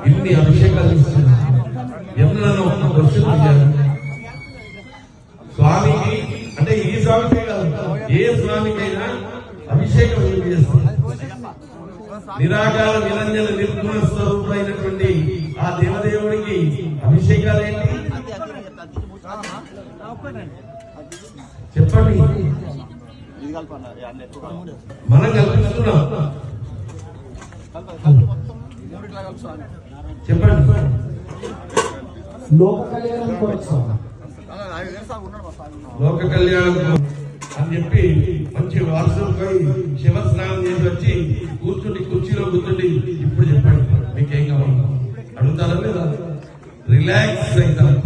ఇన్ని అభిషేకాలు ఎవరినైనా ఒక క్వశ్చన్ అడిగారు స్వామికి, అంటే ఈ స్వామికే కాదు ఏ స్వామికైనా అభిషేకం ఎందుకు చేస్తుంది? నిరాకార నిరంజన నిర్గుణ స్వరూపుడైనటువంటి ఆ దేవదేవుడికి అభిషేకాలు ఏంటి చెప్పండి. మనం కల్పిస్తున్నాం చెప్పండి. లోక కళ్యాణం అని చెప్పి మంచి వారసులపై శివస్నానం చేసి వచ్చి కూర్చుండి కుర్చీలో కూర్చుండి ఇప్పుడు చెప్పండి మీకేం కావాలి అడుగుతారా లేదా? రిలాక్స్ అవుతారు.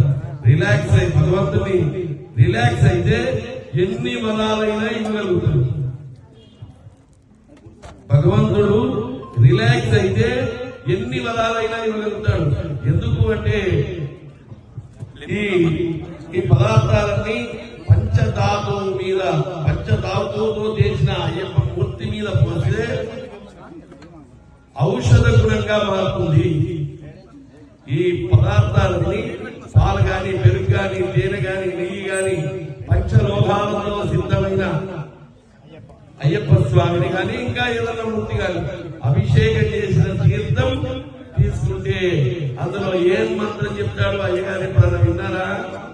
రిలాక్స్ అయి భగవంతుని రిలాక్స్ అయితే ఎన్ని వరాలైనా ఇవ్వగలుగుతాడు. భగవంతుడు రిలాక్స్ అయితే ఎన్ని వరాలైనా ఇవ్వగలుగుతాడు. ఎందుకు అంటే ఈ పదార్థాలన్నీ పంచధాతువు మీద, పంచధాతువుతో చేసిన అయ్యప్ప మూర్తి మీద పోస్తే ఔషధ గుణంగా మారుతుంది. ఈ పదార్థాలని పాలు గాని, పెరుగు గాని, తేనె గాని, నెయ్యి గాని, పంచలోహాలతో సిద్ధమైన అయ్యప్ప స్వామిని కానీ ఇంకా ఏదైనా మూర్తి కానీ అభిషేకం చేసిన తీర్థం తీసుకుంటే అందులో ఏం మంత్రం చెప్తాడు అయ్యగారి ఎప్పుడన్నా విన్నారా?